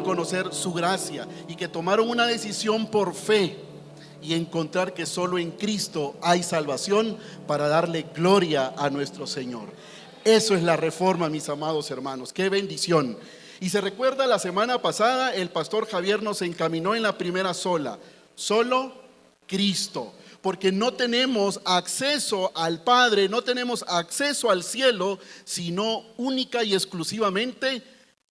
conocer su gracia y que tomaron una decisión por fe y encontrar que solo en Cristo hay salvación para darle gloria a nuestro Señor. Eso es la reforma, mis amados hermanos. ¡Qué bendición! Y se recuerda, la semana pasada el pastor Javier nos encaminó en la primera sola: solo Cristo. Porque no tenemos acceso al Padre, no tenemos acceso al cielo, sino única y exclusivamente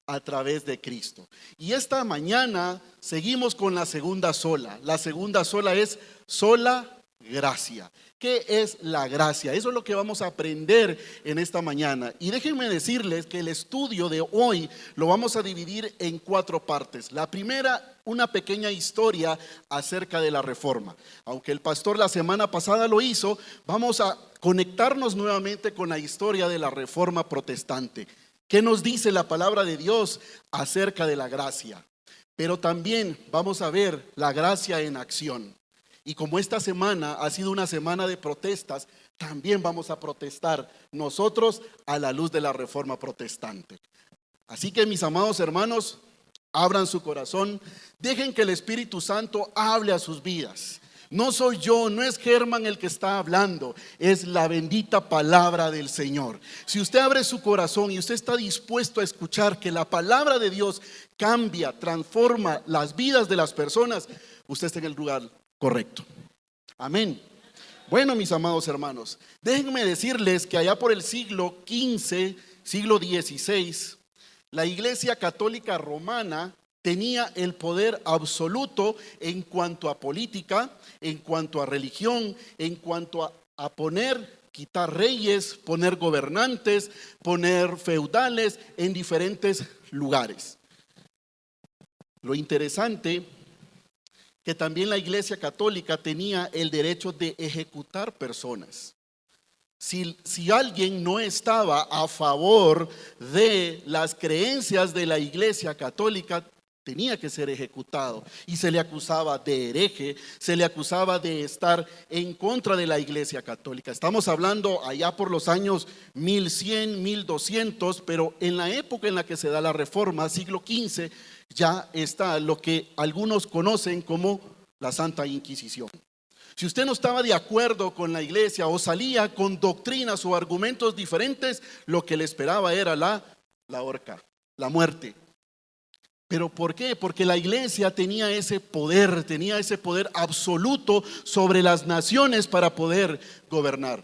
a través de Cristo. Y esta mañana seguimos con la segunda sola. La segunda sola es sola gracia. ¿Qué es la gracia? Eso es lo que vamos a aprender en esta mañana. Y déjenme decirles que el estudio de hoy lo vamos a dividir en 4 partes. La primera, una pequeña historia acerca de la reforma. Aunque el pastor la semana pasada lo hizo, vamos a conectarnos nuevamente con la historia de la reforma protestante. ¿Qué nos dice la palabra de Dios acerca de la gracia? Pero también vamos a ver la gracia en acción. Y como esta semana ha sido una semana de protestas, también vamos a protestar nosotros a la luz de la reforma protestante. Así que, mis amados hermanos, abran su corazón, dejen que el Espíritu Santo hable a sus vidas. No soy yo, no es Germán el que está hablando, es la bendita palabra del Señor. Si usted abre su corazón y usted está dispuesto a escuchar que la palabra de Dios cambia, transforma las vidas de las personas, usted está en el lugar correcto. Amén. Bueno, mis amados hermanos, déjenme decirles que allá por el siglo XV, siglo XVI, la Iglesia Católica Romana tenía el poder absoluto en cuanto a política, en cuanto a religión, en cuanto a quitar reyes, poner gobernantes, poner feudales en diferentes lugares. Lo interesante que también la Iglesia Católica tenía el derecho de ejecutar personas. Si alguien no estaba a favor de las creencias de la Iglesia Católica, tenía que ser ejecutado y se le acusaba de hereje, se le acusaba de estar en contra de la Iglesia Católica. Estamos hablando allá por los años 1100, 1200, pero en la época en la que se da la reforma, siglo XV, ya está lo que algunos conocen como la Santa Inquisición. Si usted no estaba de acuerdo con la iglesia o salía con doctrinas o argumentos diferentes, lo que le esperaba era la horca, la muerte. ¿Pero por qué? Porque la iglesia tenía ese poder absoluto sobre las naciones para poder gobernar.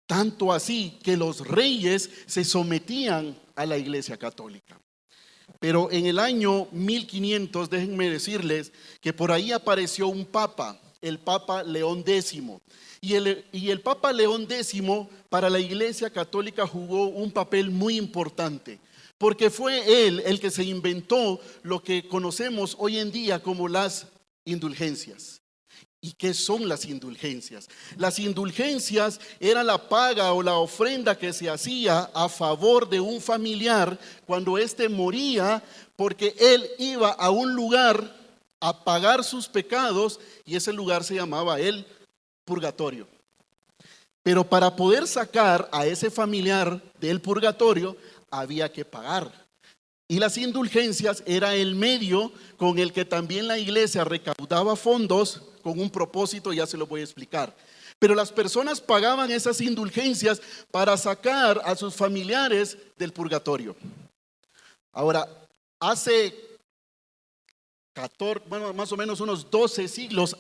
Tanto así que los reyes se sometían a la Iglesia Católica. Pero en el año 1500, déjenme decirles que por ahí apareció un papa, el Papa León X. Y el Papa León X para la Iglesia Católica jugó un papel muy importante, porque fue él el que se inventó lo que conocemos hoy en día como las indulgencias. ¿Y qué son las indulgencias? Las indulgencias era la paga o la ofrenda que se hacía a favor de un familiar cuando éste moría, porque él iba a un lugar a pagar sus pecados y ese lugar se llamaba el purgatorio. Pero para poder sacar a ese familiar del purgatorio había que pagar. Y las indulgencias era el medio con el que también la iglesia recaudaba fondos con un propósito, ya se lo voy a explicar. Pero las personas pagaban esas indulgencias para sacar a sus familiares del purgatorio. Ahora, hace más o menos unos 12 siglos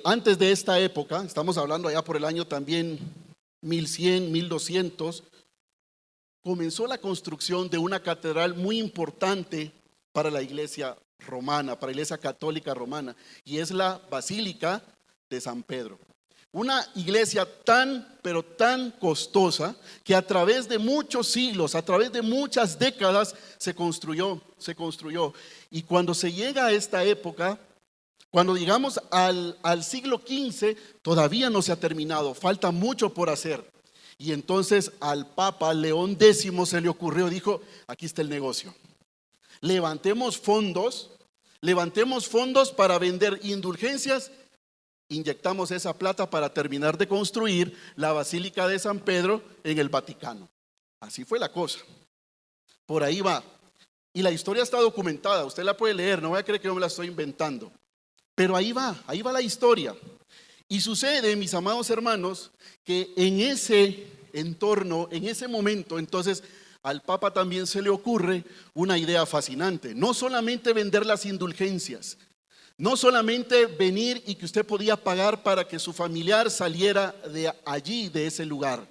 antes de esta época, estamos hablando allá por el año también 1100, 1200, comenzó la construcción de una catedral muy importante para la iglesia romana, para la iglesia católica romana, y es la Basílica de San Pedro. Una iglesia pero tan costosa que a través de muchos siglos, a través de muchas décadas se construyó. Y cuando se llega a esta época, cuando llegamos al siglo XV, todavía no se ha terminado, falta mucho por hacer. Y entonces al Papa León X se le ocurrió, dijo, aquí está el negocio. Levantemos fondos para vender indulgencias, inyectamos esa plata para terminar de construir la Basílica de San Pedro en el Vaticano. Así fue la cosa. Por ahí va. Y la historia está documentada, usted la puede leer, no voy a creer que yo me la estoy inventando. Pero ahí va la historia. Y sucede, mis amados hermanos, que en ese entorno, en ese momento, entonces al Papa también se le ocurre una idea fascinante. No solamente vender las indulgencias, no solamente venir y que usted podía pagar para que su familiar saliera de allí, de ese lugar,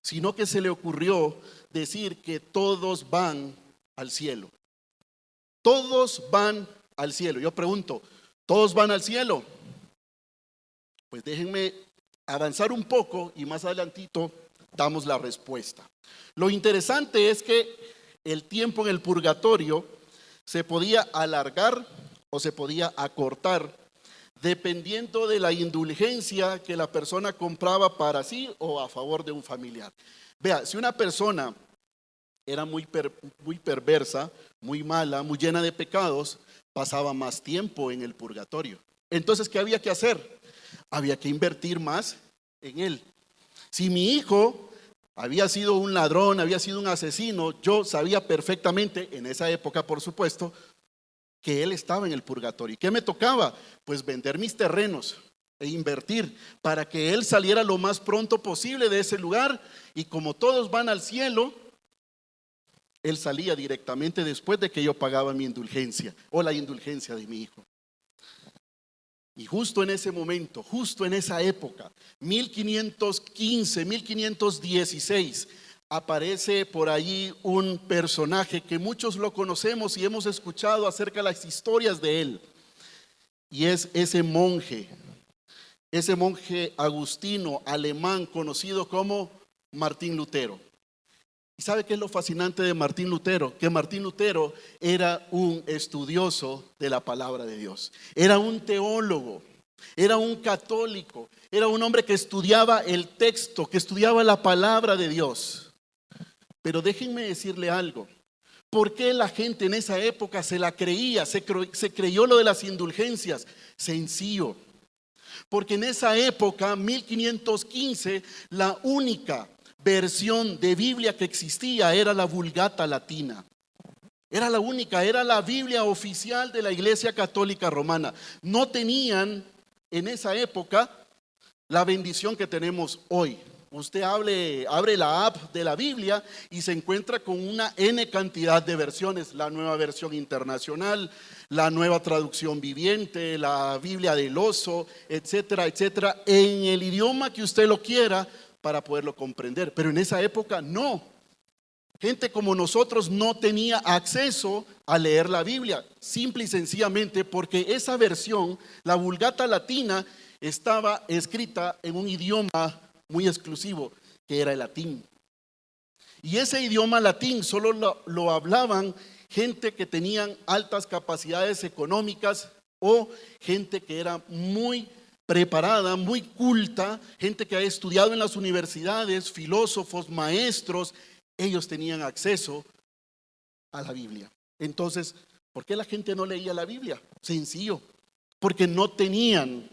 sino que se le ocurrió decir que todos van al cielo. Todos van al cielo. Yo pregunto, ¿todos van al cielo? Pues déjenme avanzar un poco y más adelantito damos la respuesta. Lo interesante es que el tiempo en el purgatorio se podía alargar o se podía acortar dependiendo de la indulgencia que la persona compraba para sí o a favor de un familiar. Vea, si una persona era muy perversa, muy mala, muy llena de pecados, pasaba más tiempo en el purgatorio. Entonces, ¿qué había que hacer? Había que invertir más en él. Si mi hijo había sido un ladrón, había sido un asesino, yo sabía perfectamente, en esa época por supuesto, que él estaba en el purgatorio. ¿Y qué me tocaba? Pues vender mis terrenos e invertir para que él saliera lo más pronto posible de ese lugar. Y como todos van al cielo, él salía directamente después de que yo pagaba mi indulgencia o la indulgencia de mi hijo. Y justo en ese momento, justo en esa época, 1515, 1516, aparece por allí un personaje que muchos lo conocemos y hemos escuchado acerca de las historias de él. Y es ese monje agustino alemán conocido como Martín Lutero. ¿Y sabe qué es lo fascinante de Martín Lutero? Que Martín Lutero era un estudioso de la palabra de Dios. Era un teólogo, era un católico, era un hombre que estudiaba el texto, que estudiaba la palabra de Dios. Pero déjenme decirle algo. ¿Por qué la gente en esa época se la creía, se creyó lo de las indulgencias? Sencillo. Porque en esa época, 1515, la única versión de Biblia que existía era la Vulgata Latina. Era la única, era la Biblia oficial de la Iglesia Católica Romana. No tenían en esa época la bendición que tenemos hoy. Usted abre la app de la Biblia y se encuentra con una N cantidad de versiones. La nueva versión internacional, la nueva traducción viviente, la Biblia del oso, etcétera, etcétera, en el idioma que usted lo quiera para poderlo comprender. Pero en esa época no. Gente como nosotros no tenía acceso a leer la Biblia, simple y sencillamente porque esa versión, la Vulgata Latina, estaba escrita en un idioma muy exclusivo, que era el latín. Y ese idioma latín solo lo hablaban gente que tenían altas capacidades económicas o gente que era muy preparada, muy culta, gente que ha estudiado en las universidades, filósofos, maestros. Ellos tenían acceso a la Biblia. Entonces, ¿por qué la gente no leía la Biblia? Sencillo, porque no tenían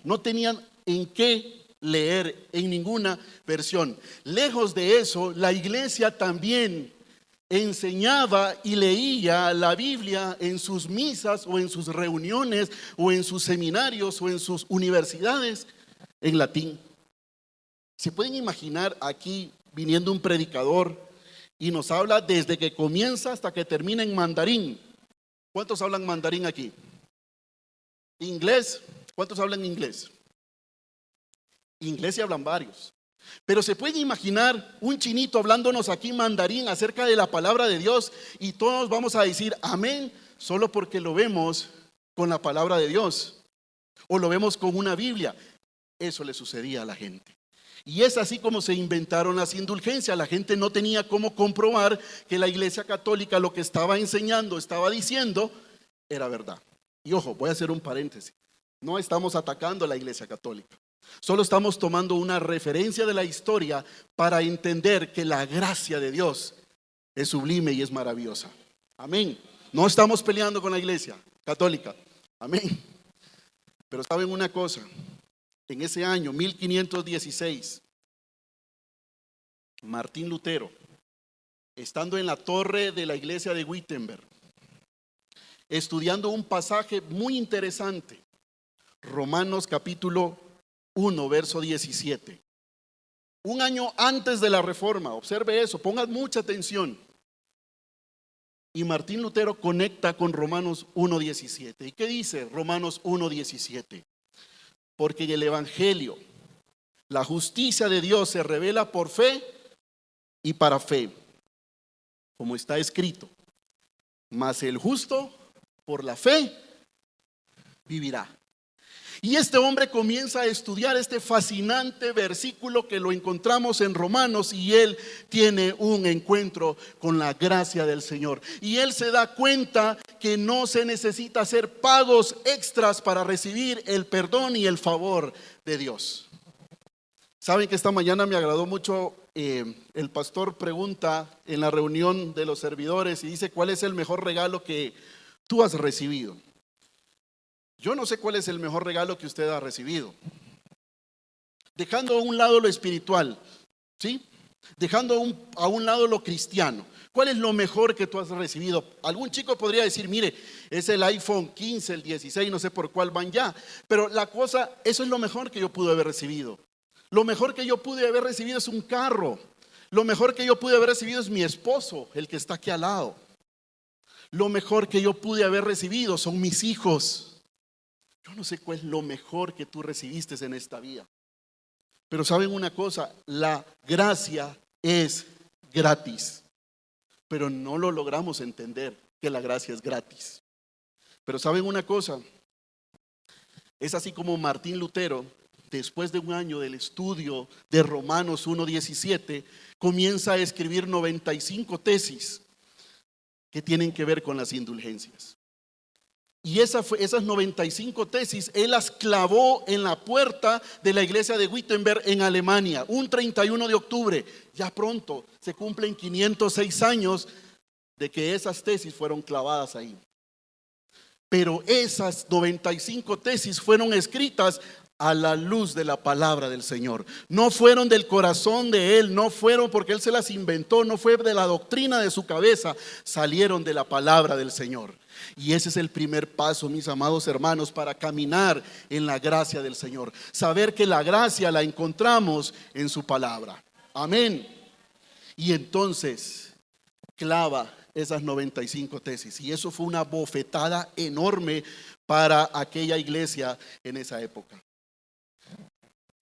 en qué leer en ninguna versión. Lejos de eso, la iglesia también enseñaba y leía la Biblia en sus misas o en sus reuniones o en sus seminarios o en sus universidades en latín. ¿Se pueden imaginar aquí viniendo un predicador y nos habla desde que comienza hasta que termina en mandarín? ¿Cuántos hablan mandarín aquí? ¿Inglés? ¿Cuántos hablan inglés? Inglés y hablan varios. Pero se puede imaginar un chinito hablándonos aquí mandarín acerca de la palabra de Dios y todos vamos a decir amén solo porque lo vemos con la palabra de Dios o lo vemos con una Biblia. Eso le sucedía a la gente. Y es así como se inventaron las indulgencias. La gente no tenía cómo comprobar que la Iglesia Católica lo que estaba enseñando, estaba diciendo, era verdad. Y ojo, voy a hacer un paréntesis. No estamos atacando a la Iglesia Católica. Solo estamos tomando una referencia de la historia para entender que la gracia de Dios es sublime y es maravillosa. Amén. No estamos peleando con la Iglesia Católica. Amén. Pero saben una cosa, en ese año 1516, Martín Lutero, estando en la torre de la iglesia de Wittenberg, estudiando un pasaje muy interesante. Romanos capítulo 1, verso 17. Un año antes de la Reforma, observe eso, ponga mucha atención. Y Martín Lutero conecta con Romanos 1:17. ¿Y qué dice Romanos 1:17? Porque en el Evangelio la justicia de Dios se revela por fe y para fe, como está escrito, mas el justo por la fe vivirá. Y este hombre comienza a estudiar este fascinante versículo que lo encontramos en Romanos, y él tiene un encuentro con la gracia del Señor. Y él se da cuenta que no se necesita hacer pagos extras para recibir el perdón y el favor de Dios. Saben que esta mañana me agradó mucho, el pastor pregunta en la reunión de los servidores y dice: ¿cuál es el mejor regalo que tú has recibido? Yo no sé cuál es el mejor regalo que usted ha recibido. Dejando a un lado lo espiritual, ¿sí? Dejando a un lado lo cristiano. ¿Cuál es lo mejor que tú has recibido? Algún chico podría decir: mire, es el iPhone 15, el 16, no sé por cuál van ya. Pero la cosa, eso es lo mejor que yo pude haber recibido. Lo mejor que yo pude haber recibido es un carro. Lo mejor que yo pude haber recibido es mi esposo, el que está aquí al lado. Lo mejor que yo pude haber recibido son mis hijos. Yo no sé cuál es lo mejor que tú recibiste en esta vida. Pero saben una cosa, la gracia es gratis. Pero no lo logramos entender, que la gracia es gratis. Pero saben una cosa, es así como Martín Lutero, después de un año del estudio de Romanos 1:17, comienza a escribir 95 tesis que tienen que ver con las indulgencias. Y esas 95 tesis, él las clavó en la puerta de la iglesia de Wittenberg en Alemania, un 31 de octubre. Ya pronto se cumplen 506 años de que esas tesis fueron clavadas ahí. Pero esas 95 tesis fueron escritas a la luz de la palabra del Señor. No fueron del corazón de él, no fueron porque él se las inventó, no fue de la doctrina de su cabeza, salieron de la palabra del Señor. Y ese es el primer paso, mis amados hermanos, para caminar en la gracia del Señor. Saber que la gracia la encontramos en su palabra. Amén. Y entonces clava esas 95 tesis. Y eso fue una bofetada enorme para aquella iglesia en esa época.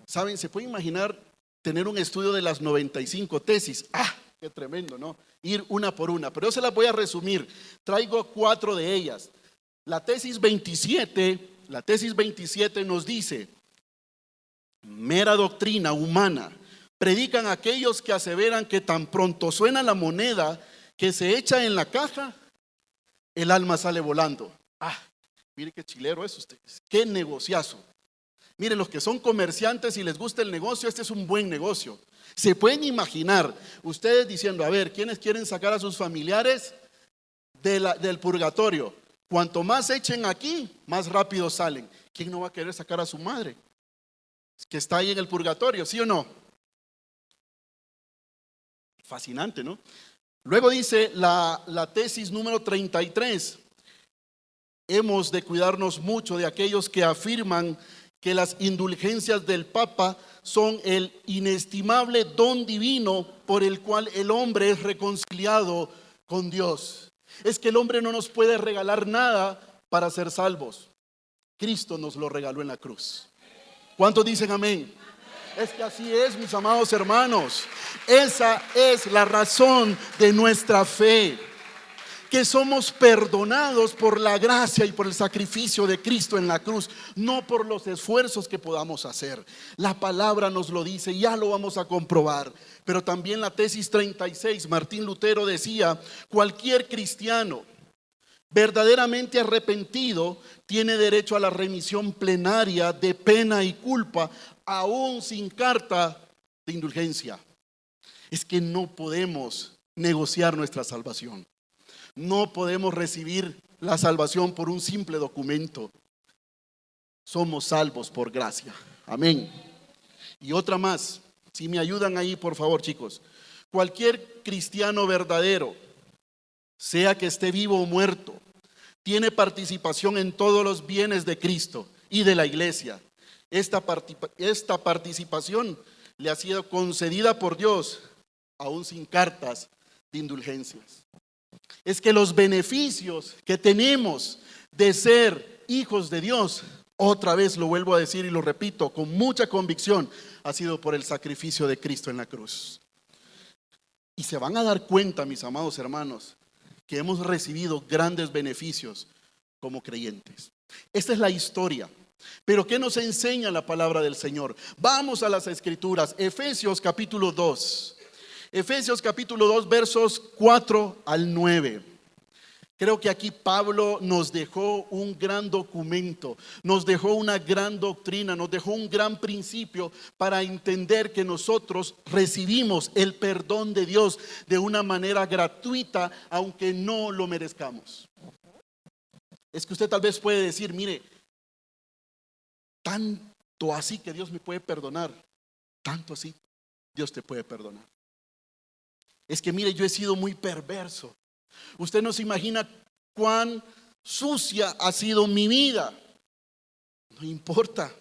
¿Saben? Se puede imaginar tener un estudio de las 95 tesis. ¡Ah! Qué tremendo, ¿no? Ir una por una. Pero yo se las voy a resumir. Traigo 4 de ellas. La tesis 27 nos dice: mera doctrina humana. Predican aquellos que aseveran que tan pronto suena la moneda que se echa en la caja, el alma sale volando. ¡Ah! Mire qué chilero es usted. Qué negociazo. Miren, los que son comerciantes y les gusta el negocio, este es un buen negocio. Se pueden imaginar ustedes diciendo: a ver, ¿quiénes quieren sacar a sus familiares del purgatorio? Cuanto más echen aquí, más rápido salen. ¿Quién no va a querer sacar a su madre que está ahí en el purgatorio? ¿Sí o no? Fascinante, ¿no? Luego dice la tesis número 33. Hemos de cuidarnos mucho de aquellos que afirman que las indulgencias del Papa son el inestimable don divino por el cual el hombre es reconciliado con Dios. Es que el hombre no nos puede regalar nada para ser salvos. Cristo nos lo regaló en la cruz. ¿Cuántos dicen amén? Es que así es, mis amados hermanos. Esa es la razón de nuestra fe. Que somos perdonados por la gracia y por el sacrificio de Cristo en la cruz, no por los esfuerzos que podamos hacer. La palabra nos lo dice, ya lo vamos a comprobar. Pero también la tesis 36, Martín Lutero decía: cualquier cristiano verdaderamente arrepentido tiene derecho a la remisión plenaria de pena y culpa, aún sin carta de indulgencia. Es que no podemos negociar nuestra salvación. No podemos recibir la salvación por un simple documento. Somos salvos por gracia. Amén. Y otra más, si me ayudan ahí, por favor, chicos. Cualquier cristiano verdadero, sea que esté vivo o muerto, tiene participación en todos los bienes de Cristo y de la iglesia. Esta participación le ha sido concedida por Dios, aún sin cartas de indulgencias. Es que los beneficios que tenemos de ser hijos de Dios, otra vez lo vuelvo a decir y lo repito con mucha convicción, ha sido por el sacrificio de Cristo en la cruz. Y se van a dar cuenta, mis amados hermanos, que hemos recibido grandes beneficios como creyentes. Esta es la historia. Pero ¿qué nos enseña la palabra del Señor? Vamos a las Escrituras. Efesios capítulo 2. Efesios capítulo 2, versos 4 al 9. Creo que aquí Pablo nos dejó un gran documento, nos dejó una gran doctrina, nos dejó un gran principio para entender que nosotros recibimos el perdón de Dios de una manera gratuita, aunque no lo merezcamos. Es que usted tal vez puede decir, mire, tanto así que Dios me puede perdonar, tanto así Dios te puede perdonar. Es que mire, yo he sido muy perverso. Usted no se imagina cuán sucia ha sido mi vida. No importa,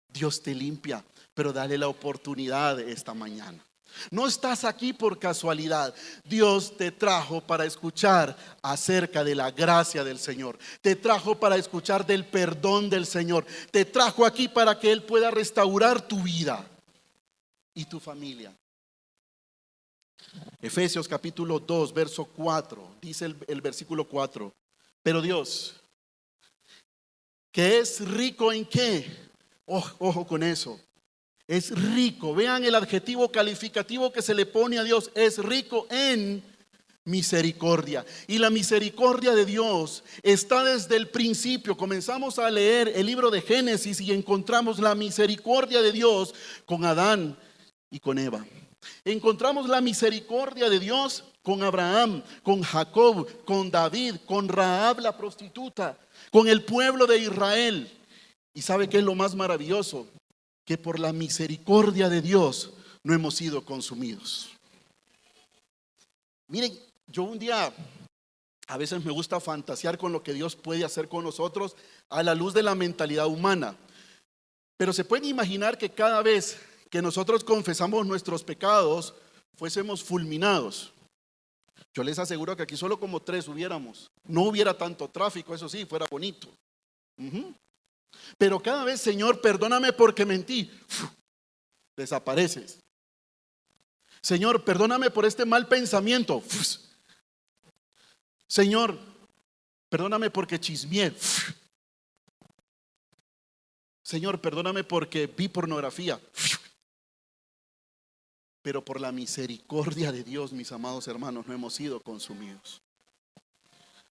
Dios te limpia, pero dale la oportunidad esta mañana. No estás aquí por casualidad. Dios te trajo para escuchar acerca de la gracia del Señor. Te trajo para escuchar del perdón del Señor. Te trajo aquí para que Él pueda restaurar tu vida y tu familia. Efesios capítulo 2, verso 4, dice el versículo 4. Pero Dios, que es rico en qué, ojo con eso, es rico, vean el adjetivo calificativo que se le pone a Dios, es rico en misericordia. Y la misericordia de Dios está desde el principio. Comenzamos a leer el libro de Génesis y encontramos la misericordia de Dios con Adán y con Eva. Encontramos la misericordia de Dios con Abraham, con Jacob, con David, con Rahab la prostituta, con el pueblo de Israel. ¿Y sabe qué es lo más maravilloso? Que por la misericordia de Dios no hemos sido consumidos. Miren, yo un día, a veces me gusta fantasear con lo que Dios puede hacer con nosotros a la luz de la mentalidad humana. Pero se puede imaginar que cada vez que nosotros confesamos nuestros pecados, fuésemos fulminados. Yo les aseguro que aquí solo como 3 hubiéramos. No hubiera tanto tráfico, eso sí, fuera bonito. Pero cada vez, Señor, perdóname porque mentí, desapareces. Señor, perdóname por este mal pensamiento. Señor, perdóname porque chismeé. Señor, perdóname porque vi pornografía. Pero por la misericordia de Dios, mis amados hermanos, no hemos sido consumidos.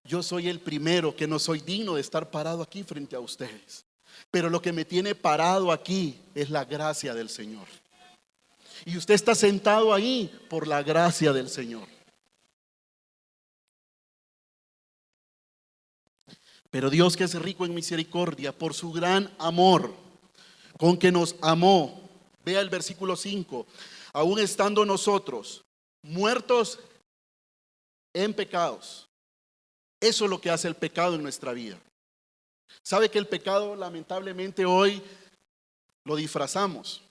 Yo soy el primero que no soy digno de estar parado aquí frente a ustedes. Pero lo que me tiene parado aquí es la gracia del Señor. Y usted está sentado ahí por la gracia del Señor. Pero Dios, que es rico en misericordia, por su gran amor con que nos amó. Vea el versículo 5. Aún estando nosotros muertos en pecados. Eso es lo que hace el pecado en nuestra vida. ¿Sabe que el pecado lamentablemente hoy lo disfrazamos?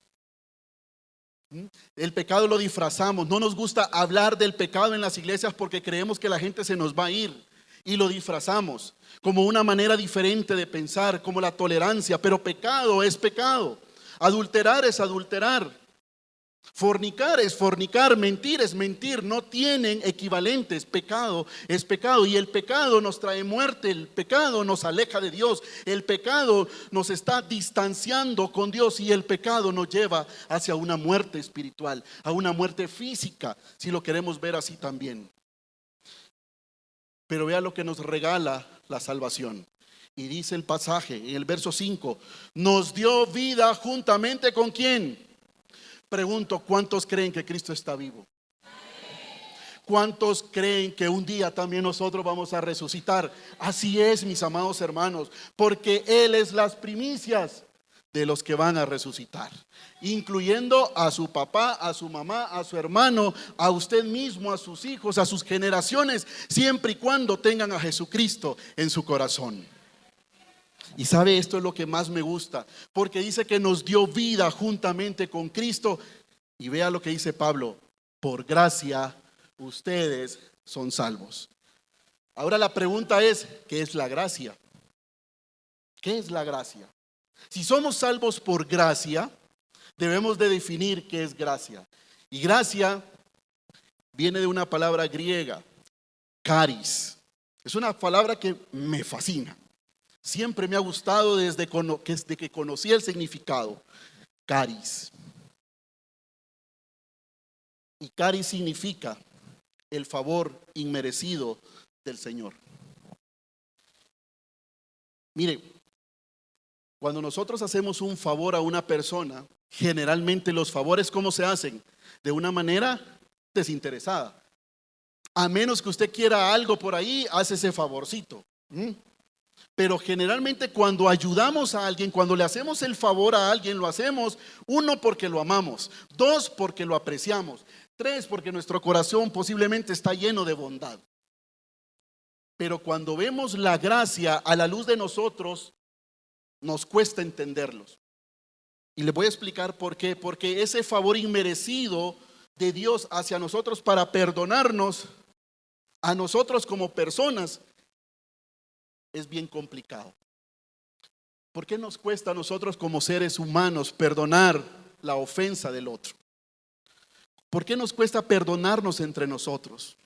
El pecado lo disfrazamos. No nos gusta hablar del pecado en las iglesias porque creemos que la gente se nos va a ir. Y lo disfrazamos como una manera diferente de pensar, como la tolerancia. Pero pecado es pecado. Adulterar es adulterar. Fornicar es fornicar, mentir es mentir, no tienen equivalentes. Pecado es pecado y el pecado nos trae muerte, el pecado nos aleja de Dios, el pecado nos está distanciando con Dios y el pecado nos lleva hacia una muerte espiritual, a una muerte física, si lo queremos ver así también. Pero vea lo que nos regala la salvación. Y dice el pasaje en el verso 5, nos dio vida juntamente con ¿quién? Pregunto, ¿cuántos creen que Cristo está vivo? ¿Cuántos creen que un día también nosotros vamos a resucitar? Así es, mis amados hermanos, porque Él es las primicias de los que van a resucitar, incluyendo a su papá, a su mamá, a su hermano, a usted mismo, a sus hijos, a sus generaciones, siempre y cuando tengan a Jesucristo en su corazón. Y sabe, esto es lo que más me gusta, porque dice que nos dio vida juntamente con Cristo. Y vea lo que dice Pablo: por gracia ustedes son salvos. Ahora la pregunta es, ¿qué es la gracia? ¿Qué es la gracia? Si somos salvos por gracia, debemos de definir qué es gracia. Y gracia viene de una palabra griega, charis. Es una palabra que me fascina. Siempre me ha gustado desde que conocí el significado. Charis. Y charis significa el favor inmerecido del Señor. Mire, cuando nosotros hacemos un favor a una persona, generalmente los favores, ¿cómo se hacen? De una manera desinteresada. A menos que usted quiera algo por ahí, hace ese favorcito. Pero generalmente cuando ayudamos a alguien, cuando le hacemos el favor a alguien, lo hacemos, uno, porque lo amamos; dos, porque lo apreciamos; tres, porque nuestro corazón posiblemente está lleno de bondad. Pero cuando vemos la gracia a la luz de nosotros, nos cuesta entenderlos. Y les voy a explicar por qué. Porque ese favor inmerecido de Dios hacia nosotros para perdonarnos a nosotros como personas es bien complicado. ¿Por qué nos cuesta a nosotros como seres humanos perdonar la ofensa del otro? ¿Por qué nos cuesta perdonarnos entre nosotros?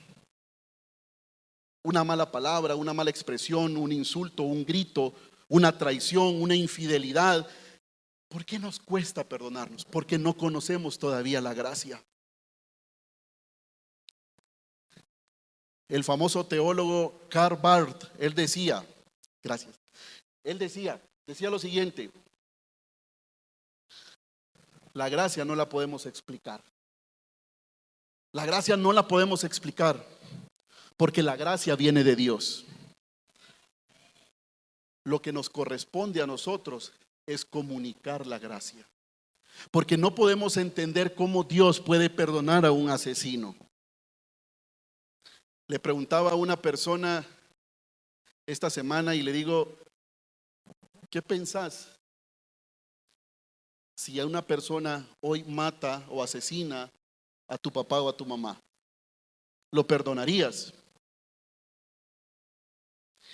Una mala palabra, una mala expresión, un insulto, un grito, una traición, una infidelidad. ¿Por qué nos cuesta perdonarnos? Porque no conocemos todavía la gracia. El famoso teólogo Karl Barth, él decía lo siguiente: la gracia no la podemos explicar. La gracia no la podemos explicar, porque la gracia viene de Dios. Lo que nos corresponde a nosotros es comunicar la gracia, porque no podemos entender cómo Dios puede perdonar a un asesino. Le preguntaba a una persona esta semana y le digo: ¿qué pensás si a una persona hoy mata o asesina a tu papá o a tu mamá? ¿Lo perdonarías?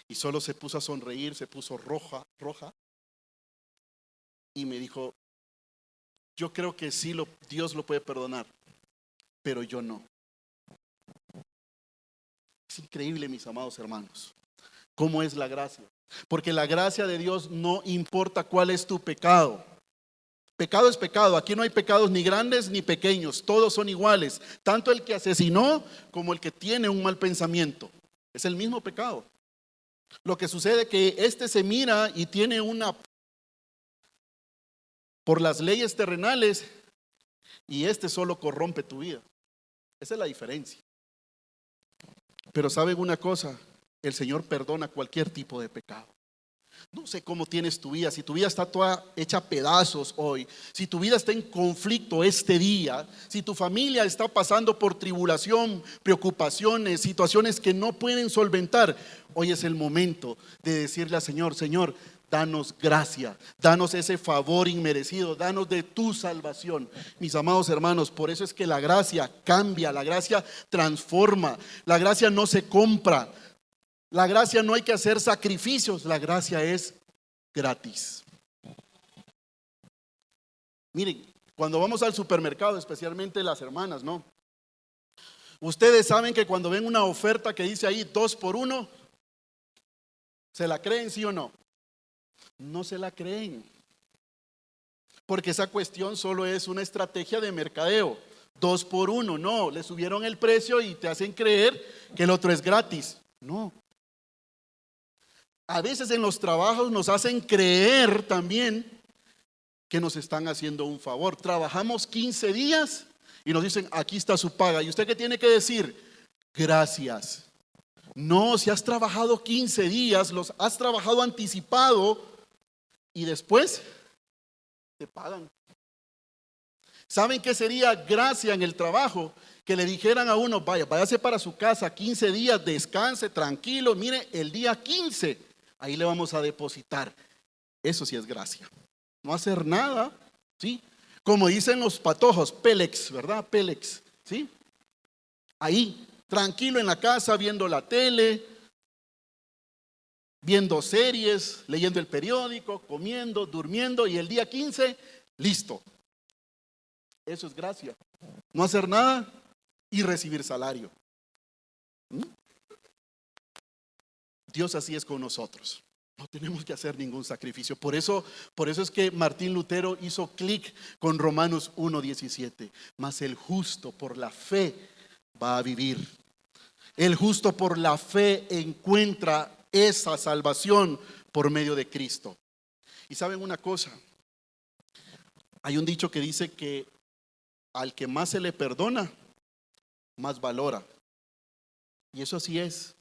Y solo se puso a sonreír, se puso roja, y me dijo: yo creo que sí, Dios lo puede perdonar, pero yo no. Es increíble, mis amados hermanos, cómo es la gracia. Porque la gracia de Dios no importa cuál es tu pecado. Pecado es pecado. Aquí no hay pecados ni grandes ni pequeños. Todos son iguales. Tanto el que asesinó como el que tiene un mal pensamiento. Es el mismo pecado. Lo que sucede es que este se mira y tiene por las leyes terrenales, y este solo corrompe tu vida. Esa es la diferencia. Pero ¿saben una cosa? El Señor perdona cualquier tipo de pecado. No sé cómo tienes tu vida, si tu vida está toda hecha pedazos hoy, si tu vida está en conflicto este día, si tu familia está pasando por tribulación, preocupaciones, situaciones que no pueden solventar, hoy es el momento de decirle al Señor: Señor, danos gracia, danos ese favor inmerecido, danos de tu salvación. Mis amados hermanos, por eso es que la gracia cambia, la gracia transforma, la gracia no se compra. La gracia no hay que hacer sacrificios, la gracia es gratis. Miren, cuando vamos al supermercado, especialmente las hermanas, ¿no? Ustedes saben que cuando ven una oferta que dice ahí 2 por 1, ¿se la creen, sí o no? No se la creen, porque esa cuestión solo es una estrategia de mercadeo. 2 por 1, no, le subieron el precio y te hacen creer que el otro es gratis. No. A veces en los trabajos nos hacen creer también que nos están haciendo un favor. Trabajamos 15 días y nos dicen: aquí está su paga. ¿Y usted qué tiene que decir? Gracias. No, si has trabajado 15 días, los has trabajado anticipado, y después te pagan. ¿Saben qué sería gracia en el trabajo? Que le dijeran a uno, váyase para su casa 15 días, descanse, tranquilo, mire, el día 15, ahí le vamos a depositar. Eso sí es gracia. No hacer nada, ¿sí? Como dicen los patojos, Pélex, ¿verdad? Pélex, ¿sí? Ahí, tranquilo en la casa, viendo la tele, viendo series, leyendo el periódico, comiendo, durmiendo, y el día 15, listo. Eso es gracia. No hacer nada y recibir salario. ¿Mm? Dios así es con nosotros. No tenemos que hacer ningún sacrificio. Por eso es que Martín Lutero hizo clic con Romanos 1:17. Mas el justo por la fe va a vivir. El justo por la fe encuentra esa salvación por medio de Cristo. Y saben una cosa, hay un dicho que dice que al que más se le perdona, más valora. Y eso así es.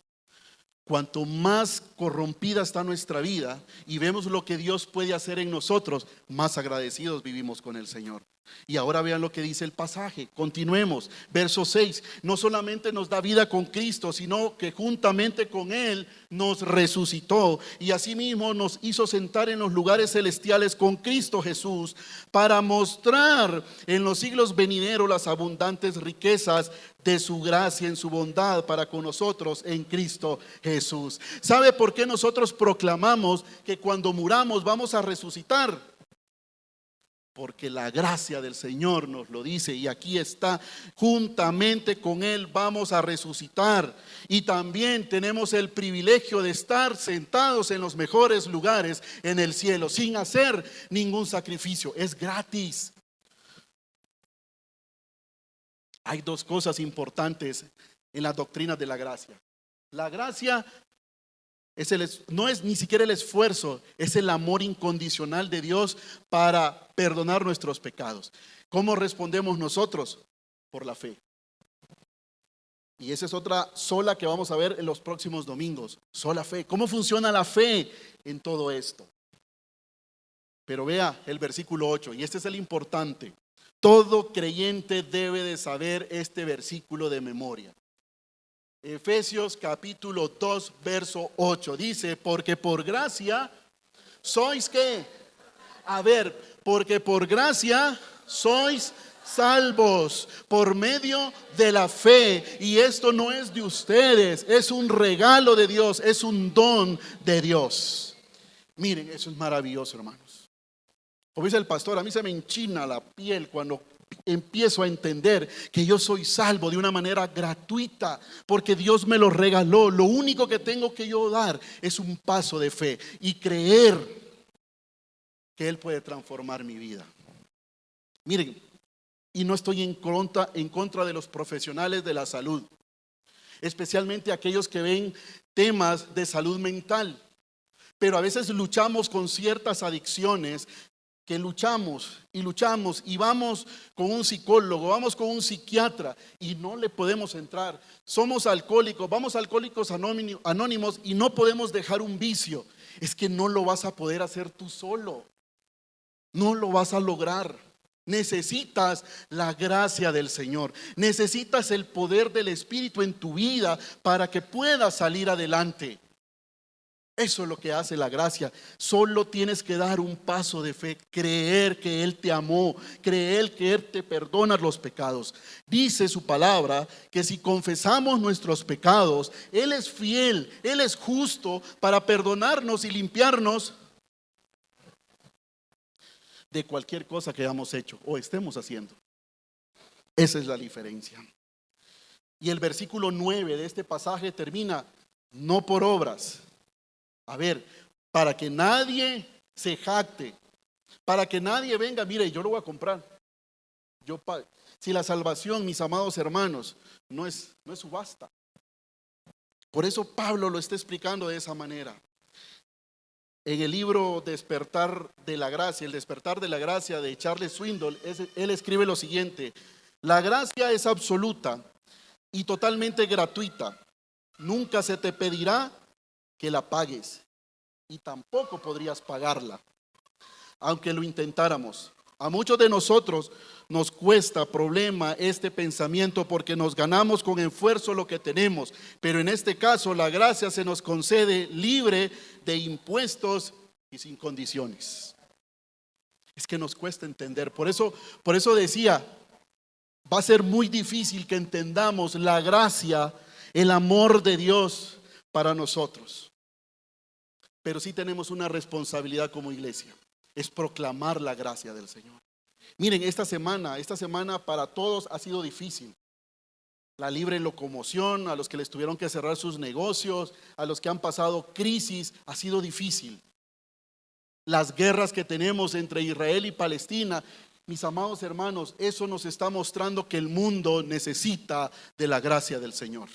Cuanto más corrompida está nuestra vida y vemos lo que Dios puede hacer en nosotros, más agradecidos vivimos con el Señor. Y ahora vean lo que dice el pasaje. Continuemos. Verso 6. No solamente nos da vida con Cristo, sino que juntamente con Él nos resucitó. Y asimismo nos hizo sentar en los lugares celestiales con Cristo Jesús, para mostrar en los siglos venideros las abundantes riquezas de su gracia en su bondad para con nosotros en Cristo Jesús. ¿Sabe por qué nosotros proclamamos que cuando muramos vamos a resucitar? Porque la gracia del Señor nos lo dice, y aquí está, juntamente con Él vamos a resucitar. Y también tenemos el privilegio de estar sentados en los mejores lugares en el cielo, sin hacer ningún sacrificio. Es gratis. Hay dos cosas importantes en las doctrinas de la gracia. La gracia no es ni siquiera el esfuerzo, es el amor incondicional de Dios para perdonar nuestros pecados. ¿Cómo respondemos nosotros? Por la fe. Y esa es otra sola que vamos a ver en los próximos domingos. Sola fe. ¿Cómo funciona la fe en todo esto? Pero vea el versículo 8, y este es el importante. Todo creyente debe de saber este versículo de memoria. Efesios capítulo 2, verso 8. Dice, porque por gracia sois ¿qué? Porque por gracia sois salvos por medio de la fe. Y esto no es de ustedes, es un regalo de Dios, es un don de Dios. Miren, eso es maravilloso, hermanos. Como dice el pastor, a mí se me enchina la piel cuando empiezo a entender que yo soy salvo de una manera gratuita, porque Dios me lo regaló. Lo único que tengo que yo dar es un paso de fe y creer que Él puede transformar mi vida. Miren, y no estoy en contra de los profesionales de la salud, especialmente aquellos que ven temas de salud mental, pero a veces luchamos con ciertas adicciones que luchamos y vamos con un psicólogo, vamos con un psiquiatra y no le podemos entrar. Somos alcohólicos, vamos a Alcohólicos Anónimos y no podemos dejar un vicio. Es que no lo vas a poder hacer tú solo, no lo vas a lograr. Necesitas la gracia del Señor, necesitas el poder del Espíritu en tu vida para que puedas salir adelante. Eso es lo que hace la gracia. Solo tienes que dar un paso de fe, creer que Él te amó, creer que Él te perdona los pecados. Dice su palabra que si confesamos nuestros pecados, Él es fiel, Él es justo para perdonarnos y limpiarnos de cualquier cosa que hayamos hecho o estemos haciendo. Esa es la diferencia. Y el versículo 9 de este pasaje termina, no por obras. Para que nadie se jacte, para que nadie venga, mire, yo lo voy a comprar. Si la salvación, mis amados hermanos, no es subasta. Por eso Pablo lo está explicando de esa manera. En el libro Despertar de la Gracia, el Despertar de la Gracia de Charles Swindoll, él escribe lo siguiente: la gracia es absoluta y totalmente gratuita. Nunca se te pedirá que la pagues y tampoco podrías pagarla. aunque lo intentáramos. A muchos de nosotros nos cuesta problema este pensamiento porque nos ganamos con esfuerzo lo que tenemos, pero en este caso la gracia se nos concede libre de impuestos y sin condiciones. Es que nos cuesta entender, por eso decía, va a ser muy difícil que entendamos la gracia, el amor de Dios para nosotros, pero sí tenemos una responsabilidad como iglesia. Es proclamar la gracia del Señor. Miren, esta semana para todos ha sido difícil. La libre locomoción, a los que les tuvieron que cerrar sus negocios, a los que han pasado crisis, ha sido difícil. Las guerras que tenemos entre Israel y Palestina, mis amados hermanos, eso nos está mostrando que el mundo necesita de la gracia del Señor.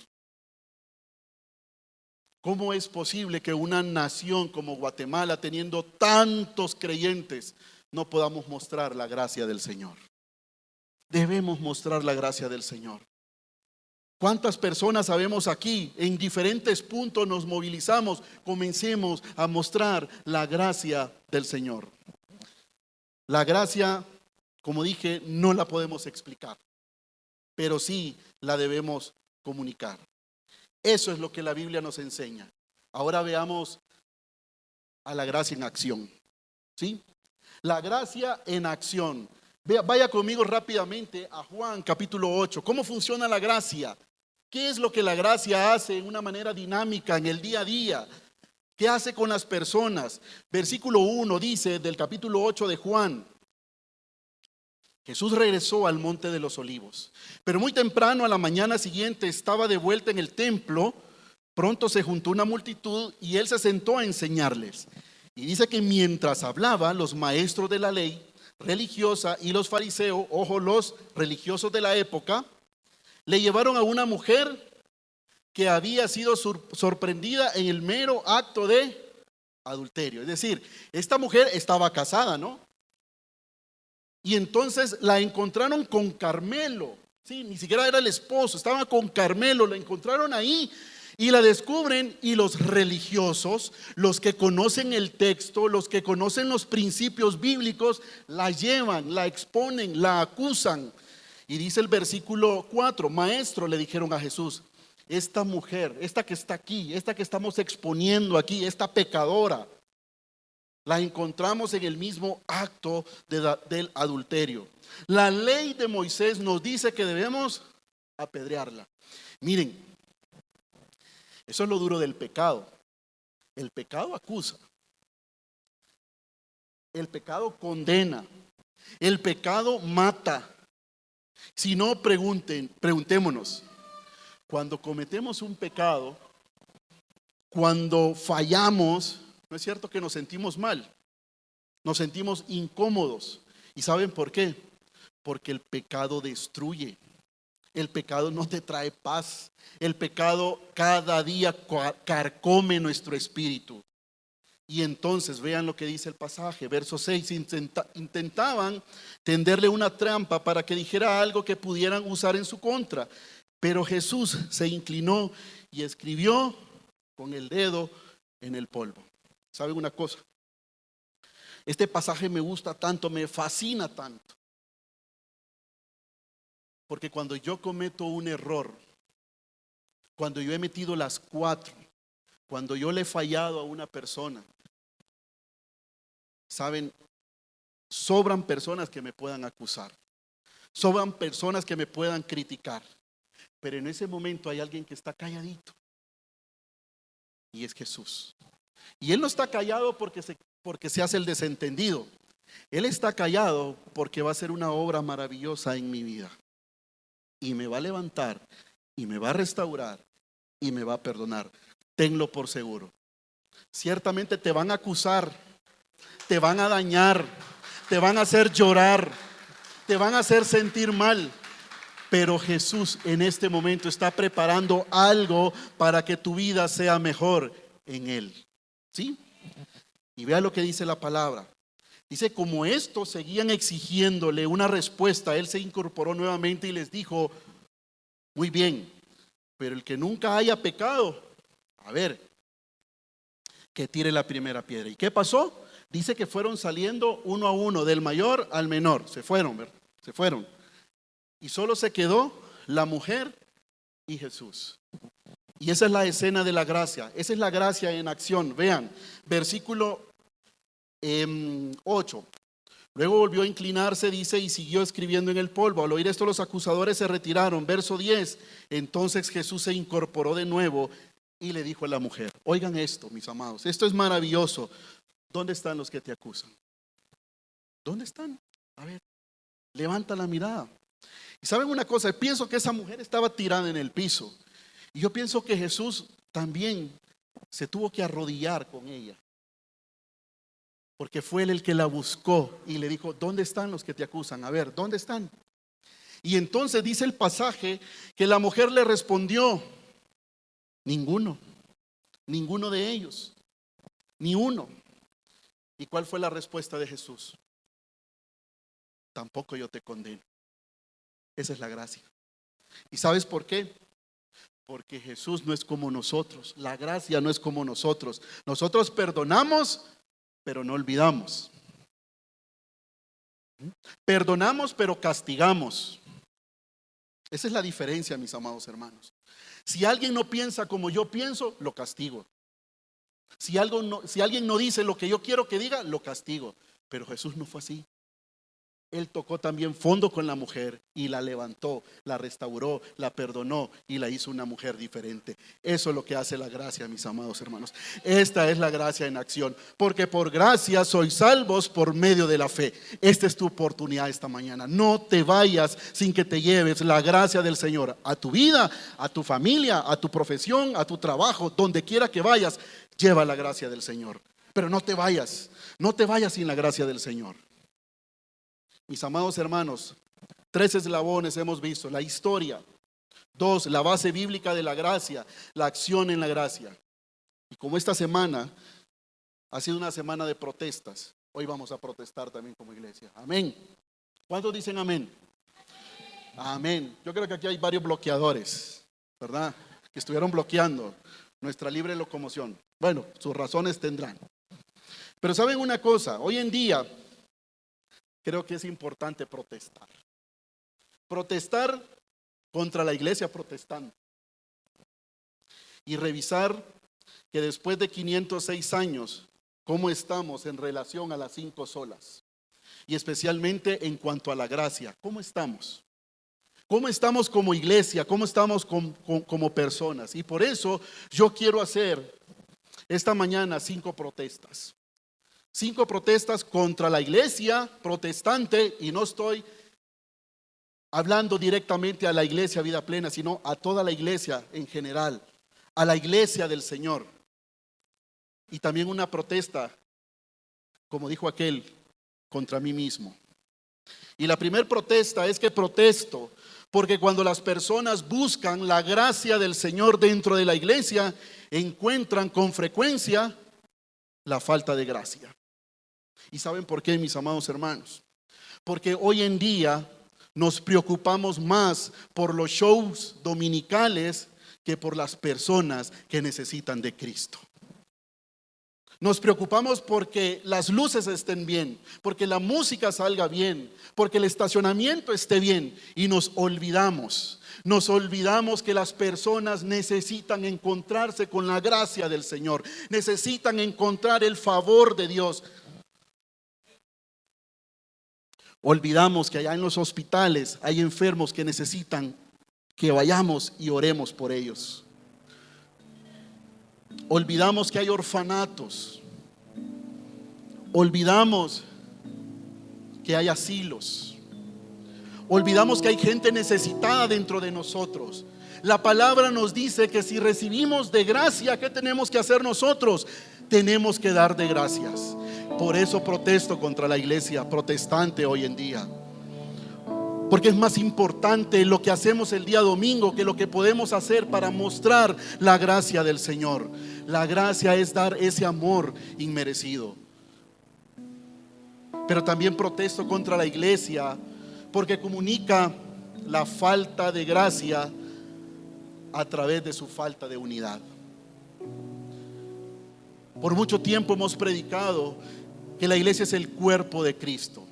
¿Cómo es posible que una nación como Guatemala, teniendo tantos creyentes, no podamos mostrar la gracia del Señor? Debemos mostrar la gracia del Señor. ¿Cuántas personas sabemos aquí? En diferentes puntos nos movilizamos. Comencemos a mostrar la gracia del Señor. La gracia, como dije, no la podemos explicar, pero sí la debemos comunicar. Eso es lo que la Biblia nos enseña. Ahora veamos a la gracia en acción. ¿Sí? La gracia en acción. Vaya conmigo rápidamente a Juan capítulo 8. ¿Cómo funciona la gracia? ¿Qué es lo que la gracia hace en una manera dinámica en el día a día? ¿Qué hace con las personas? Versículo 1 dice del capítulo 8 de Juan: Jesús regresó al monte de los olivos, pero muy temprano a la mañana siguiente estaba de vuelta en el templo. Pronto se juntó una multitud y él se sentó a enseñarles. Y dice que mientras hablaba, los maestros de la ley religiosa y los fariseos, ojo, los religiosos de la época, le llevaron a una mujer que había sido sorprendida en el mero acto de adulterio. Es decir, esta mujer estaba casada, ¿no? Y entonces la encontraron con Carmelo. Sí, ni siquiera era el esposo, estaba con Carmelo, la encontraron ahí y la descubren. Y los religiosos, los que conocen el texto, los que conocen los principios bíblicos, la llevan, la exponen, la acusan. Y dice el versículo 4: Maestro, le dijeron a Jesús, esta mujer, esta que está aquí, esta que estamos exponiendo aquí, esta pecadora, la encontramos en el mismo acto del adulterio. La ley de Moisés nos dice que debemos apedrearla. Miren, eso es lo duro del pecado. El pecado acusa. El pecado condena. El pecado mata. Si no, preguntémonos. Cuando cometemos un pecado, cuando fallamos, ¿no es cierto que nos sentimos mal? Nos sentimos incómodos. ¿Y saben por qué? Porque el pecado destruye. El pecado no te trae paz. El pecado cada día carcome nuestro espíritu. Y entonces vean lo que dice el pasaje, verso 6, intentaban tenderle una trampa para que dijera algo que pudieran usar en su contra. Pero Jesús se inclinó y escribió con el dedo en el polvo. ¿Saben una cosa? Este pasaje me gusta tanto, me fascina tanto. Porque cuando yo cometo un error, cuando yo he metido las 4, cuando yo le he fallado a una persona, ¿saben? Sobran personas que me puedan acusar. Sobran personas que me puedan criticar. Pero en ese momento hay alguien que está calladito. Y es Jesús. Y Él no está callado porque se hace el desentendido. Él está callado porque va a hacer una obra maravillosa en mi vida. Y me va a levantar, y me va a restaurar, y me va a perdonar. Tenlo por seguro. Ciertamente te van a acusar, te van a dañar, te van a hacer llorar, te van a hacer sentir mal. Pero Jesús en este momento está preparando algo para que tu vida sea mejor en Él. ¿Sí? Y vea lo que dice la palabra. Dice, como estos seguían exigiéndole una respuesta, Él se incorporó nuevamente y les dijo, muy bien, pero el que nunca haya pecado, a ver, que tire la primera piedra. ¿Y qué pasó? Dice que fueron saliendo uno a uno, del mayor al menor. Se fueron, ¿verdad? Se fueron. Y solo se quedó la mujer y Jesús. Y esa es la escena de la gracia. Esa es la gracia en acción. Vean, versículo 8. Luego volvió a inclinarse, dice, y siguió escribiendo en el polvo. Al oír esto, los acusadores se retiraron. Verso 10. Entonces Jesús se incorporó de nuevo y le dijo a la mujer: oigan esto, mis amados, esto es maravilloso. ¿Dónde están los que te acusan? ¿Dónde están? A ver, levanta la mirada. Y saben una cosa, pienso que esa mujer estaba tirada en el piso. Y yo pienso que Jesús también se tuvo que arrodillar con ella. Porque fue él el que la buscó y le dijo: ¿dónde están los que te acusan? A ver, ¿dónde están? Y entonces dice el pasaje que la mujer le respondió: ninguno de ellos, ni uno. ¿Y cuál fue la respuesta de Jesús? Tampoco yo te condeno. Esa es la gracia. ¿Y sabes por qué? Porque Jesús no es como nosotros. La gracia no es como nosotros. Nosotros perdonamos, pero no olvidamos. Perdonamos, pero castigamos. Esa es la diferencia, mis amados hermanos. Si alguien no piensa como yo pienso, lo castigo. Si alguien no dice lo que yo quiero que diga, lo castigo. Pero Jesús no fue así. Él tocó también fondo con la mujer y la levantó, la restauró, la perdonó y la hizo una mujer diferente. Eso es lo que hace la gracia, mis amados hermanos. Esta es la gracia en acción, porque por gracia sois salvos por medio de la fe. Esta es tu oportunidad esta mañana. No te vayas sin que te lleves la gracia del Señor a tu vida, a tu familia, a tu profesión, a tu trabajo, donde quiera que vayas. Lleva la gracia del Señor. Pero no te vayas sin la gracia del Señor. Mis amados hermanos, 3 eslabones hemos visto: la historia. 2, la base bíblica de la gracia, la acción en la gracia. Y como esta semana ha sido una semana de protestas, hoy vamos a protestar también como iglesia. Amén. ¿Cuántos dicen amén? Amén. Yo creo que aquí hay varios bloqueadores, ¿verdad? Que estuvieron bloqueando nuestra libre locomoción. Bueno, sus razones tendrán. Pero saben una cosa, hoy en día creo que es importante protestar. Protestar contra la iglesia protestante. Y revisar que después de 506 años, cómo estamos en relación a las 5 solas. Y especialmente en cuanto a la gracia. ¿Cómo estamos? ¿Cómo estamos como iglesia? ¿Cómo estamos como personas? Y por eso yo quiero hacer esta mañana 5 protestas. 5 protestas contra la iglesia protestante, y no estoy hablando directamente a la iglesia Vida Plena, sino a toda la iglesia en general, a la iglesia del Señor. Y también una protesta, como dijo aquel, contra mí mismo. Y la primera protesta es que protesto porque cuando las personas buscan la gracia del Señor dentro de la iglesia, encuentran con frecuencia la falta de gracia. ¿Y saben por qué, mis amados hermanos? Porque hoy en día nos preocupamos más por los shows dominicales que por las personas que necesitan de Cristo. Nos preocupamos porque las luces estén bien, porque la música salga bien, porque el estacionamiento esté bien, y nos olvidamos que las personas necesitan encontrarse con la gracia del Señor, necesitan encontrar el favor de Dios. Olvidamos que allá en los hospitales hay enfermos que necesitan que vayamos y oremos por ellos. Olvidamos que hay orfanatos. Olvidamos que hay asilos. Olvidamos que hay gente necesitada dentro de nosotros. La palabra nos dice que si recibimos de gracia, ¿qué tenemos que hacer nosotros? Tenemos que dar de gracias. Por eso protesto contra la iglesia protestante hoy en día. Porque es más importante lo que hacemos el día domingo que lo que podemos hacer para mostrar la gracia del Señor. La gracia es dar ese amor inmerecido. Pero también protesto contra la iglesia porque comunica la falta de gracia a través de su falta de unidad. Por mucho tiempo hemos predicado que la iglesia es el cuerpo de Cristo.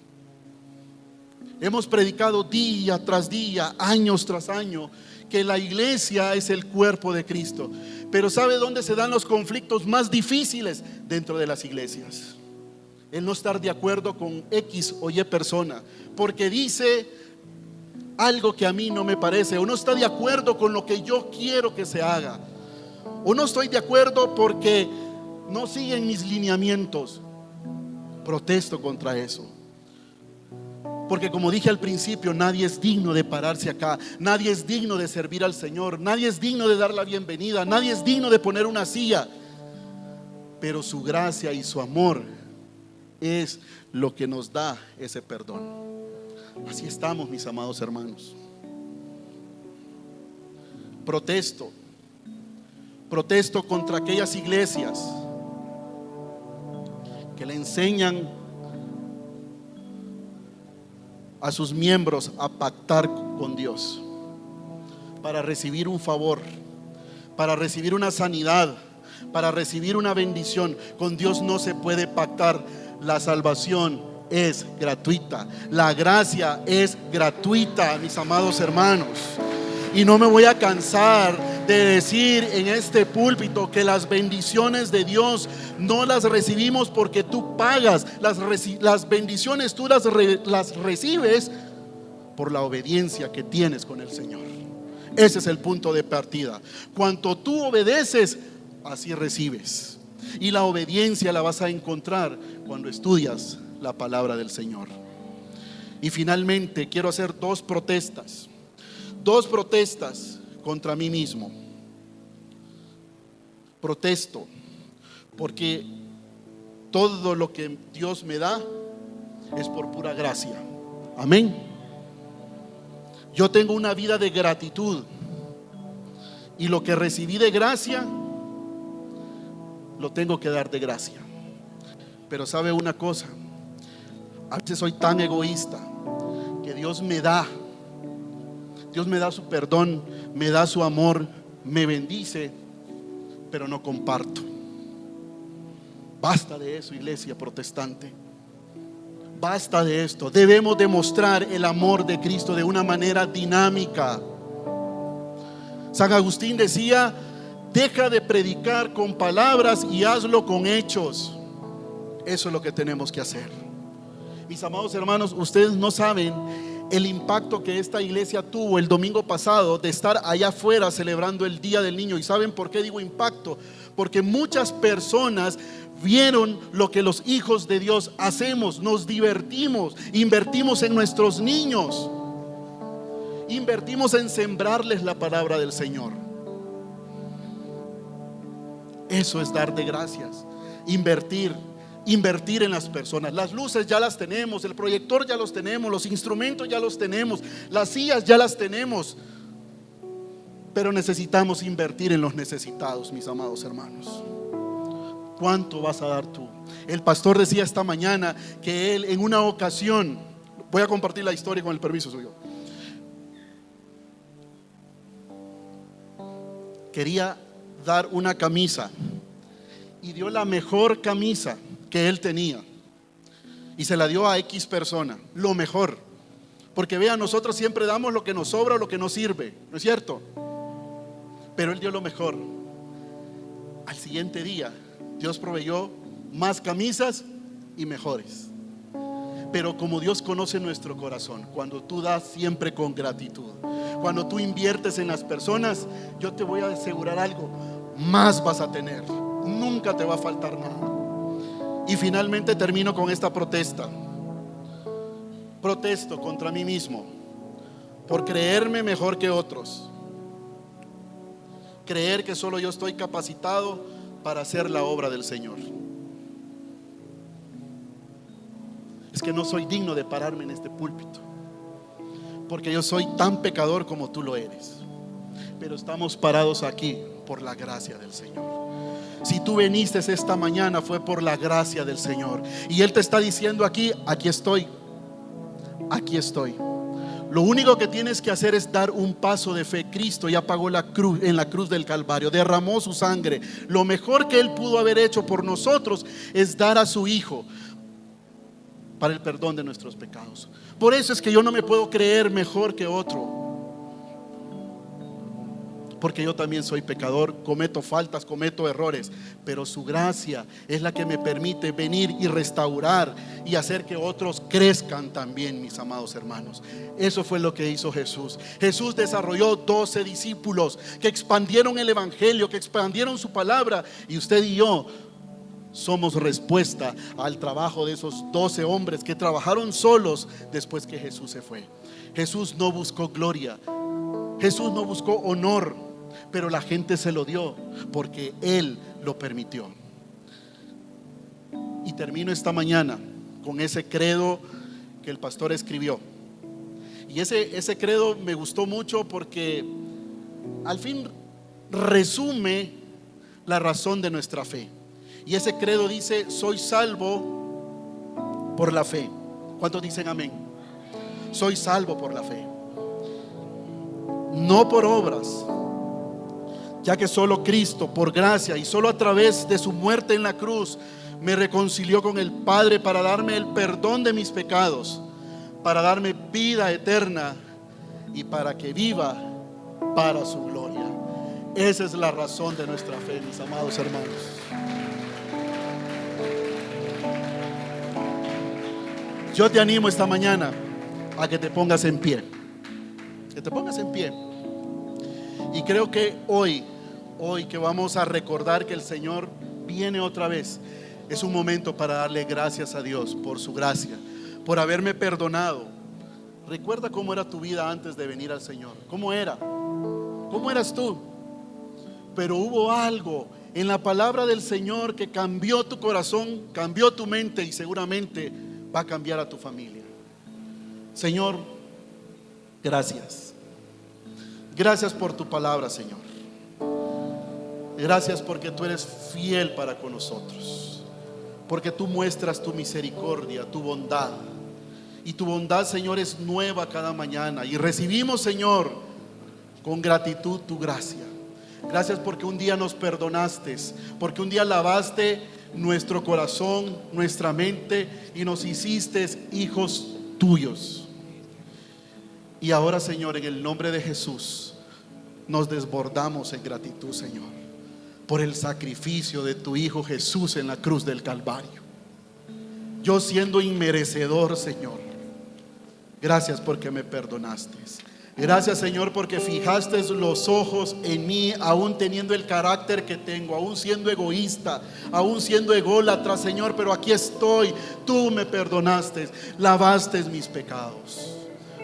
Hemos predicado día tras día, años tras año, que la iglesia es el cuerpo de Cristo. Pero ¿sabe dónde se dan los conflictos más difíciles? Dentro de las iglesias. El no estar de acuerdo con X o Y persona, porque dice algo que a mí no me parece, o no está de acuerdo con lo que yo quiero que se haga, o no estoy de acuerdo porque no siguen mis lineamientos. Protesto contra eso. Porque como dije al principio, nadie es digno de pararse acá, nadie es digno de servir al Señor, nadie es digno de dar la bienvenida, nadie es digno de poner una silla. Pero su gracia y su amor es lo que nos da ese perdón. Así estamos, mis amados hermanos. Protesto contra aquellas iglesias que le enseñan a sus miembros a pactar con Dios para recibir un favor, para recibir una sanidad, para recibir una bendición. Con Dios no se puede pactar. La salvación es gratuita, la gracia es gratuita, mis amados hermanos. Y no me voy a cansar de decir en este púlpito que las bendiciones de Dios no las recibimos porque tú pagas. Las bendiciones tú las recibes por la obediencia que tienes con el Señor. Ese es el punto de partida. Cuanto tú obedeces, así recibes. Y la obediencia la vas a encontrar cuando estudias la palabra del Señor. Y finalmente quiero hacer dos protestas contra mí mismo. Protesto porque todo lo que Dios me da es por pura gracia. Amén. Yo tengo una vida de gratitud, y lo que recibí de gracia lo tengo que dar de gracia. Pero sabe una cosa, a veces soy tan egoísta que Dios me da su perdón, me da su amor, me bendice, pero no comparto. Basta de eso, iglesia protestante. Basta de esto. Debemos demostrar el amor de Cristo de una manera dinámica. San Agustín decía: deja de predicar con palabras y hazlo con hechos. Eso es lo que tenemos que hacer. Mis amados hermanos, ustedes no saben el impacto que esta iglesia tuvo el domingo pasado de estar allá afuera celebrando el Día del Niño. ¿Y saben por qué digo impacto? Porque muchas personas vieron lo que los hijos de Dios hacemos. Nos divertimos, invertimos en nuestros niños, invertimos en sembrarles la palabra del Señor. Eso es dar de gracias. Invertir en las personas. Las luces ya las tenemos, el proyector ya los tenemos, los instrumentos ya los tenemos, las sillas ya las tenemos, pero necesitamos invertir en los necesitados, mis amados hermanos. ¿Cuánto vas a dar tú? El pastor decía esta mañana que él en una ocasión, voy a compartir la historia con el permiso suyo, quería dar una camisa y dio la mejor camisa que él tenía y se la dio a X persona, lo mejor, porque vean, nosotros siempre damos lo que nos sobra o lo que nos sirve, ¿no es cierto? Pero él dio lo mejor. Al siguiente día Dios proveyó más camisas y mejores. Pero como Dios conoce nuestro corazón, cuando tú das siempre con gratitud, cuando tú inviertes en las personas, yo te voy a asegurar algo, más vas a tener, nunca te va a faltar nada. Y finalmente termino con esta protesta. Protesto contra mí mismo por creerme mejor que otros, creer que solo yo estoy capacitado para hacer la obra del Señor. Es que no soy digno de pararme en este púlpito, porque yo soy tan pecador como tú lo eres. Pero estamos parados aquí por la gracia del Señor. Si tú viniste esta mañana fue por la gracia del Señor. Y Él te está diciendo aquí estoy. Aquí estoy. Lo único que tienes que hacer es dar un paso de fe. Cristo ya pagó la cruz, en la cruz del Calvario, derramó su sangre. Lo mejor que Él pudo haber hecho por nosotros es dar a su Hijo. para el perdón de nuestros pecados. Por eso es que yo no me puedo creer mejor que otro, porque yo también soy pecador, cometo faltas, cometo errores, pero su gracia es la que me permite venir y restaurar y hacer que otros crezcan también, mis amados hermanos. Eso fue lo que hizo Jesús. Jesús desarrolló 12 discípulos que expandieron el evangelio, que expandieron su palabra, y usted y yo somos respuesta al trabajo de esos 12 hombres que trabajaron solos después que Jesús se fue. Jesús no buscó gloria, Jesús no buscó honor, pero la gente se lo dio porque Él lo permitió. Y termino esta mañana con ese credo que el pastor escribió. Y ese credo me gustó mucho porque al fin resume la razón de nuestra fe. Y ese credo dice: soy salvo por la fe. ¿Cuántos dicen amén? Soy salvo por la fe, no por obras, ya que solo Cristo, por gracia y solo a través de su muerte en la cruz, me reconcilió con el Padre para darme el perdón de mis pecados, para darme vida eterna y para que viva para su gloria. Esa es la razón de nuestra fe, mis amados hermanos. Yo te animo esta mañana a que te pongas en pie, que te pongas en pie. Y creo que hoy que vamos a recordar que el Señor viene otra vez, es un momento para darle gracias a Dios por su gracia, por haberme perdonado. Recuerda cómo era tu vida antes de venir al Señor. ¿Cómo era? ¿Cómo eras tú? Pero hubo algo en la palabra del Señor que cambió tu corazón, cambió tu mente y seguramente va a cambiar a tu familia. Señor, gracias. Gracias por tu palabra, Señor. Gracias porque tú eres fiel para con nosotros, porque tú muestras tu misericordia, tu bondad. Y tu bondad, Señor, es nueva cada mañana. Y recibimos, Señor, con gratitud tu gracia. Gracias porque un día nos perdonaste, porque un día lavaste nuestro corazón, nuestra mente, y nos hiciste hijos tuyos. Y ahora, Señor, en el nombre de Jesús, nos desbordamos en gratitud, Señor, por el sacrificio de tu Hijo Jesús en la cruz del Calvario. Yo siendo inmerecedor, Señor, gracias porque me perdonaste. Gracias, Señor, porque fijaste los ojos en mí, aún teniendo el carácter que tengo, aún siendo egoísta, aún siendo ególatra, Señor, pero aquí estoy. Tú me perdonaste, lavaste mis pecados,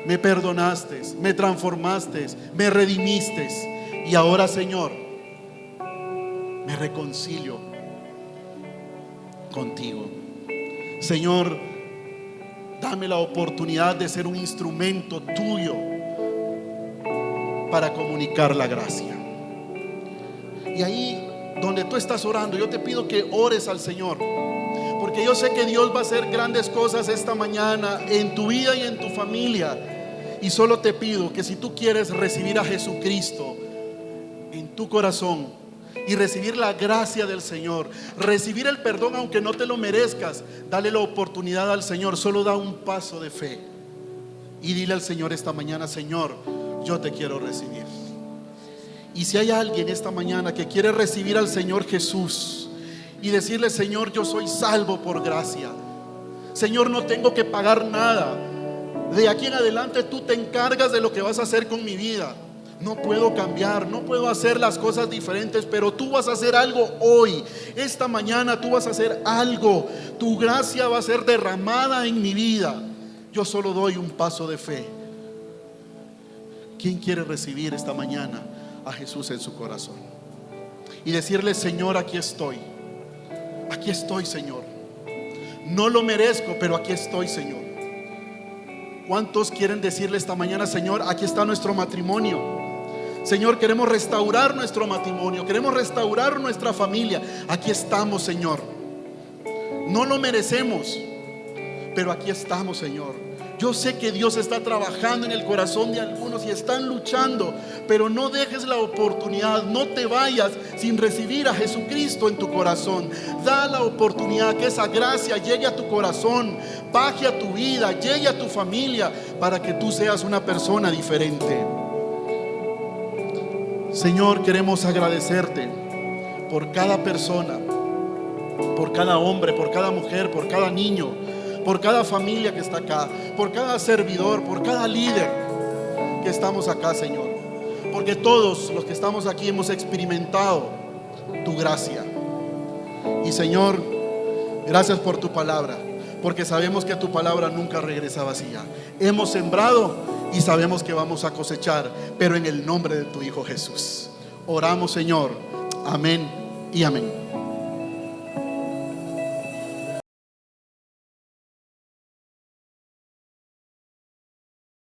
me perdonaste, me transformaste, me redimiste. Y ahora, Señor, me reconcilio contigo. Señor, dame la oportunidad de ser un instrumento tuyo para comunicar la gracia. Y ahí donde tú estás orando, yo te pido que ores al Señor, porque yo sé que Dios va a hacer grandes cosas esta mañana en tu vida y en tu familia. Y solo te pido que si tú quieres recibir a Jesucristo en tu corazón y recibir la gracia del Señor, recibir el perdón aunque no te lo merezcas, dale la oportunidad al Señor. Solo da un paso de fe y dile al Señor esta mañana: Señor, yo te quiero recibir. Y si hay alguien esta mañana que quiere recibir al Señor Jesús y decirle: Señor, yo soy salvo por gracia, Señor, no tengo que pagar nada, de aquí en adelante tú te encargas de lo que vas a hacer con mi vida. No puedo cambiar, no puedo hacer las cosas diferentes, pero tú vas a hacer algo hoy. Esta mañana tú vas a hacer algo. Tu gracia va a ser derramada en mi vida. Yo solo doy un paso de fe. ¿Quién quiere recibir esta mañana a Jesús en su corazón y decirle: Señor, aquí estoy, Señor, no lo merezco, pero aquí estoy, Señor? ¿Cuántos quieren decirle esta mañana: Señor, aquí está nuestro matrimonio? Señor, queremos restaurar nuestro matrimonio, queremos restaurar nuestra familia. Aquí estamos, Señor. No lo merecemos, pero aquí estamos, Señor. Yo sé que Dios está trabajando en el corazón de algunos y están luchando, pero no dejes la oportunidad, no te vayas sin recibir a Jesucristo en tu corazón. Da la oportunidad que esa gracia llegue a tu corazón, baje a tu vida, llegue a tu familia, para que tú seas una persona diferente. Señor, queremos agradecerte por cada persona, por cada hombre, por cada mujer, por cada niño, por cada familia que está acá, por cada servidor, por cada líder que estamos acá, Señor. Porque todos los que estamos aquí hemos experimentado tu gracia. Y Señor, gracias por tu palabra, porque sabemos que tu palabra nunca regresa vacía. Hemos sembrado y sabemos que vamos a cosechar, pero en el nombre de tu Hijo Jesús. Oramos, Señor. Amén y amén.